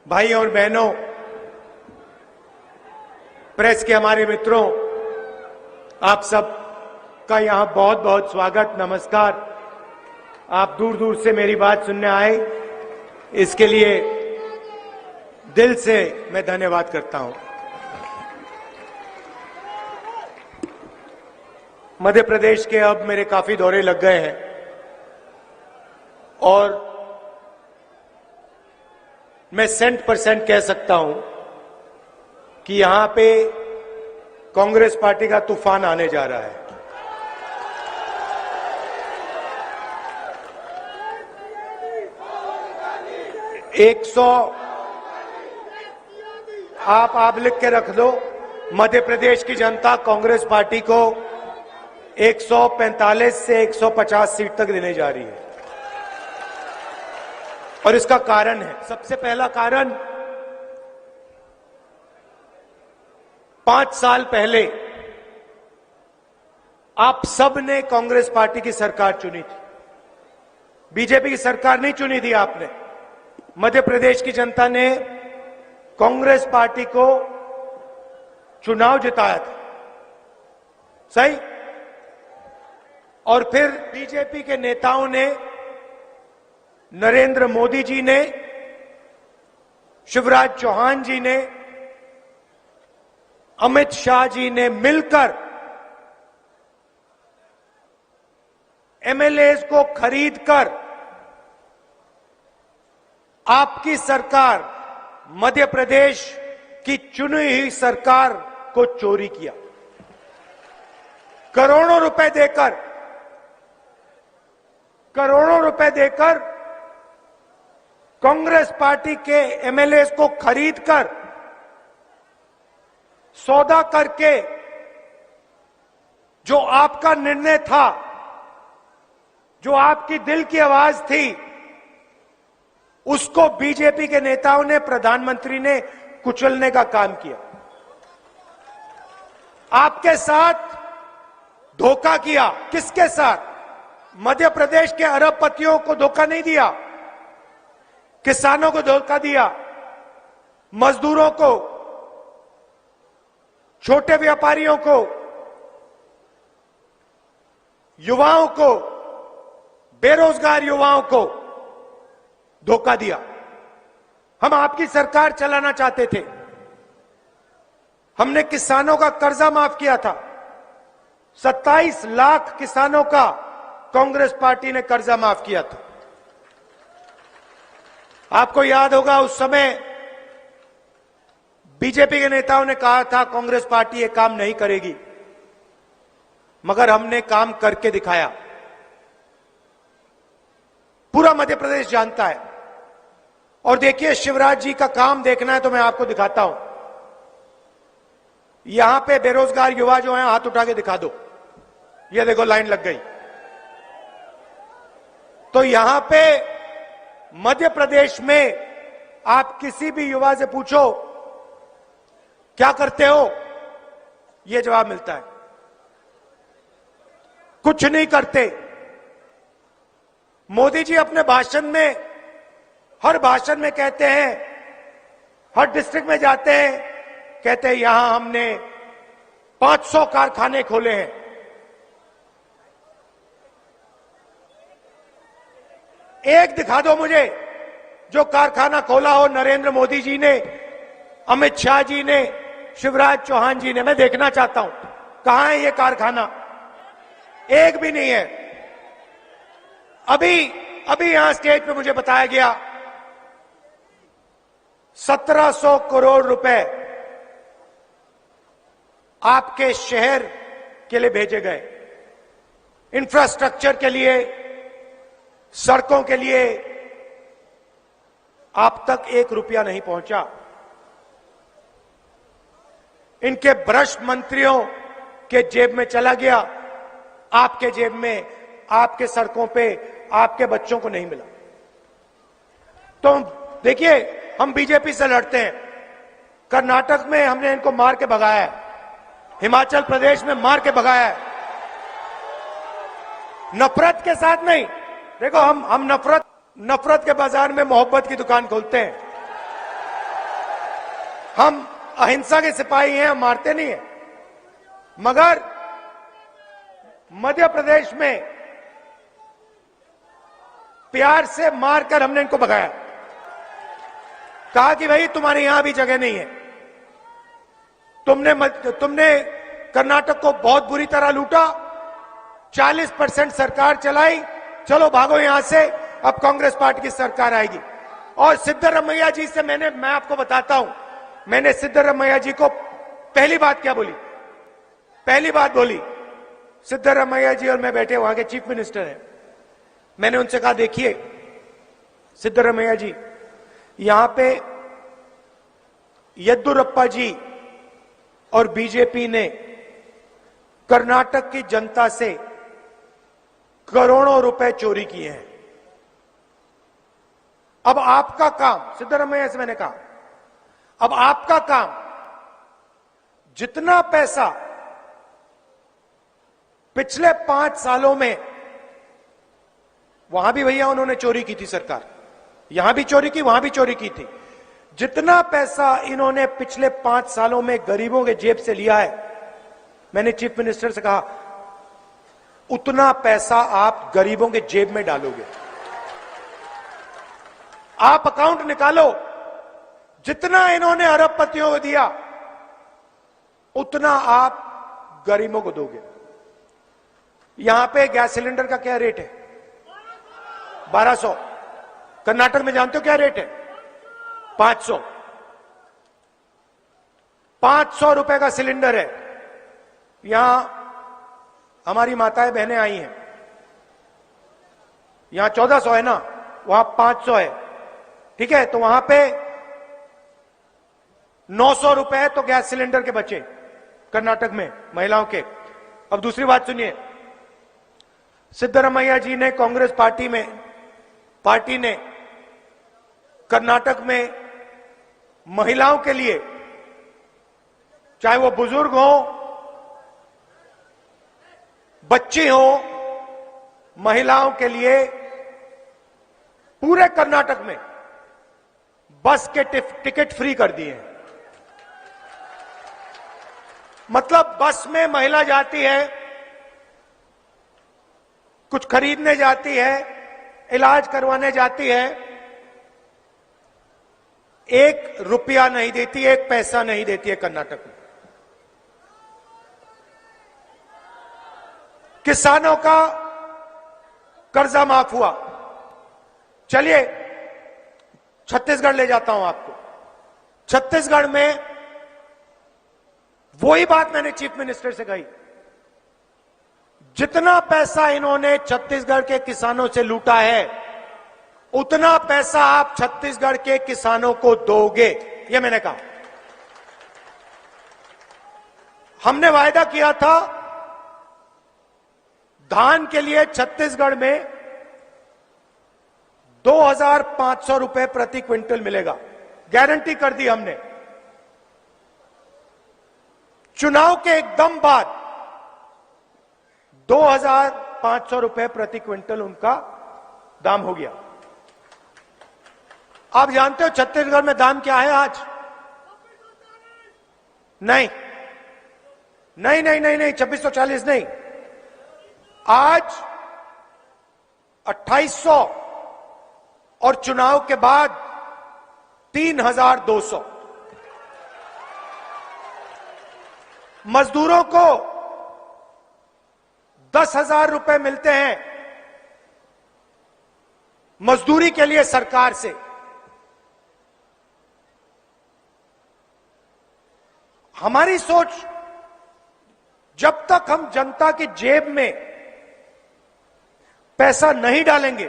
भाई और बहनों, प्रेस के हमारे मित्रों, आप सब का यहां बहुत बहुत स्वागत, नमस्कार। आप दूर दूर से मेरी बात सुनने आए, इसके लिए दिल से मैं धन्यवाद करता हूं। मध्य प्रदेश के अब मेरे काफी दौरे लग गए हैं और मैं 100% कह सकता हूं कि यहां पे कांग्रेस पार्टी का तूफान आने जा रहा है। आप लिख के रख दो, मध्य प्रदेश की जनता कांग्रेस पार्टी को 145 से 150 सीट तक देने जा रही है और इसका कारण है, सबसे पहला कारण 5 साल पहले आप सब ने कांग्रेस पार्टी की सरकार चुनी थी, बीजेपी की सरकार नहीं चुनी थी आपने। मध्य प्रदेश की जनता ने कांग्रेस पार्टी को चुनाव जिताया था, सही? और फिर बीजेपी के नेताओं ने, नरेंद्र मोदी जी ने, शिवराज चौहान जी ने, अमित शाह जी ने मिलकर एमएलएज को खरीदकर आपकी सरकार, मध्य प्रदेश की चुनी हुई सरकार को चोरी किया। करोड़ों रुपए देकर कांग्रेस पार्टी के एमएलए को खरीदकर, सौदा करके, जो आपका निर्णय था, जो आपकी दिल की आवाज थी, उसको बीजेपी के नेताओं ने, प्रधानमंत्री ने कुचलने का काम किया। आपके साथ धोखा किया। किसके साथ? मध्य प्रदेश के अरबपतियों को धोखा नहीं दिया, किसानों को धोखा दिया, मजदूरों को, छोटे व्यापारियों को, युवाओं को, बेरोजगार युवाओं को धोखा दिया। हम आपकी सरकार चलाना चाहते थे, हमने किसानों का कर्जा माफ किया था। 27 लाख किसानों का कांग्रेस पार्टी ने कर्जा माफ किया था। आपको याद होगा, उस समय बीजेपी के नेताओं ने कहा था कांग्रेस पार्टी ये काम नहीं करेगी, मगर हमने काम करके दिखाया। पूरा मध्य प्रदेश जानता है। और देखिए, शिवराज जी का काम देखना है तो मैं आपको दिखाता हूं। यहां पे बेरोजगार युवा जो हैं, हाथ उठा के दिखा दो। ये देखो, लाइन लग गई। तो यहां पे मध्य प्रदेश में आप किसी भी युवा से पूछो क्या करते हो, ये जवाब मिलता है, कुछ नहीं करते। मोदी जी अपने भाषण में, हर भाषण में कहते हैं, हर डिस्ट्रिक्ट में जाते हैं, कहते हैं यहां हमने 500 कारखाने खोले हैं। एक दिखा दो मुझे जो कारखाना खोला हो नरेंद्र मोदी जी ने, अमित शाह जी ने, शिवराज चौहान जी ने। मैं देखना चाहता हूं, कहां है ये कारखाना? एक भी नहीं है। अभी यहां स्टेज पे मुझे बताया गया 1700 करोड़ रुपए आपके शहर के लिए भेजे गए, इंफ्रास्ट्रक्चर के लिए, सड़कों के लिए। आप तक 1 रुपया नहीं पहुंचा। इनके भ्रष्ट मंत्रियों के जेब में चला गया, आपके जेब में, आपके सड़कों पे, आपके बच्चों को नहीं मिला। तो देखिए, हम बीजेपी से लड़ते हैं। कर्नाटक में हमने इनको मार के भगाया है, हिमाचल प्रदेश में मार के भगाया है, नफरत के साथ नहीं। देखो, हम नफरत के बाजार में मोहब्बत की दुकान खोलते हैं। हम अहिंसा के सिपाही हैं, हम मारते नहीं हैं। मगर मध्य प्रदेश में प्यार से मारकर हमने इनको भगाया, कहा कि भाई तुम्हारे यहां भी जगह नहीं है। तुमने कर्नाटक को बहुत बुरी तरह लूटा, 40% सरकार चलाई, चलो भागो यहां से, अब कांग्रेस पार्टी की सरकार आएगी। और सिद्धरामैया जी से मैं आपको बताता हूं, मैंने सिद्धरामैया जी को पहली बात क्या बोली, पहली बात बोली, सिद्धरामैया जी और मैं बैठे, वहां के चीफ मिनिस्टर हैं, मैंने उनसे कहा देखिए सिद्धरामैया जी, यहां पे येद्दुरप्पा जी और बीजेपी ने कर्नाटक की जनता से करोड़ों रुपए चोरी किए हैं। अब आपका काम, सिद्धरामैया से मैंने कहा, अब आपका काम, जितना पैसा पिछले 5 सालों में, वहां भी भैया उन्होंने चोरी की थी, सरकार यहां भी चोरी की, वहां भी चोरी की थी, जितना पैसा इन्होंने पिछले 5 सालों में गरीबों के जेब से लिया है, मैंने चीफ मिनिस्टर से कहा उतना पैसा आप गरीबों के जेब में डालोगे। आप अकाउंट निकालो, जितना इन्होंने अरबपतियों को दिया उतना आप गरीबों को दोगे। यहां पे गैस सिलेंडर का क्या रेट है? 1200। कर्नाटक में जानते हो क्या रेट है? 500। 500 रुपए का सिलेंडर है। यहां हमारी माताएं बहनें आई हैं, यहां 1400 है ना, वहां 500 है, ठीक है, तो वहां पे 900 रुपए तो गैस सिलेंडर के बचे कर्नाटक में महिलाओं के। अब दूसरी बात सुनिए, सिद्धरामैया जी ने, कांग्रेस पार्टी ने कर्नाटक में महिलाओं के लिए, चाहे वो बुजुर्ग हो, बच्ची हो, महिलाओं के लिए पूरे कर्नाटक में बस के टिकट फ्री कर दिए हैं। मतलब बस में महिला जाती है, कुछ खरीदने जाती है, इलाज करवाने जाती है, 1 रुपया नहीं देती, 1 पैसा नहीं देती है कर्नाटक में। किसानों का कर्जा माफ हुआ। चलिए छत्तीसगढ़ ले जाता हूं आपको। छत्तीसगढ़ में वही बात मैंने चीफ मिनिस्टर से कही, जितना पैसा इन्होंने छत्तीसगढ़ के किसानों से लूटा है उतना पैसा आप छत्तीसगढ़ के किसानों को दोगे, यह मैंने कहा। हमने वायदा किया था धान के लिए छत्तीसगढ़ में 2500 रुपए प्रति क्विंटल मिलेगा, गारंटी कर दी हमने। चुनाव के एकदम बाद 2500 रुपए प्रति क्विंटल उनका दाम हो गया। आप जानते हो छत्तीसगढ़ में दाम क्या है आज? नहीं 2640 नहीं, आज 2800 और चुनाव के बाद 3200। मजदूरों को 10,000 रुपए मिलते हैं मजदूरी के लिए सरकार से। हमारी सोच, जब तक हम जनता की जेब में पैसा नहीं डालेंगे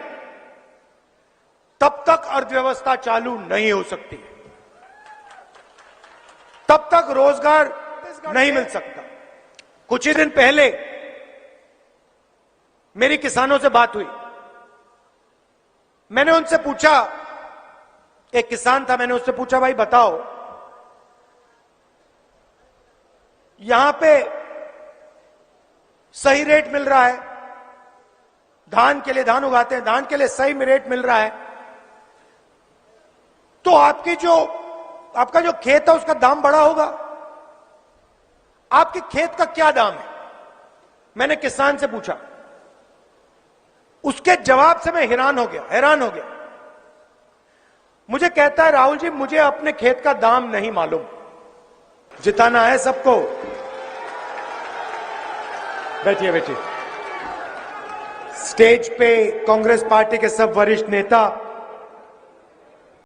तब तक अर्थव्यवस्था चालू नहीं हो सकती, तब तक रोजगार नहीं मिल सकता। कुछ ही दिन पहले मेरी किसानों से बात हुई, मैंने उनसे पूछा, एक किसान था, मैंने उससे पूछा भाई बताओ यहां पे सही रेट मिल रहा है, धान के लिए, धान उगाते हैं, धान के लिए सही में रेट मिल रहा है, तो आपकी जो आपका जो खेत है उसका दाम बढ़ा होगा। आपके खेत का क्या दाम है? मैंने किसान से पूछा, उसके जवाब से मैं हैरान हो गया। मुझे कहता है, राहुल जी मुझे अपने खेत का दाम नहीं मालूम। जिताना है सबको। बैठिए। स्टेज पे कांग्रेस पार्टी के सब वरिष्ठ नेता,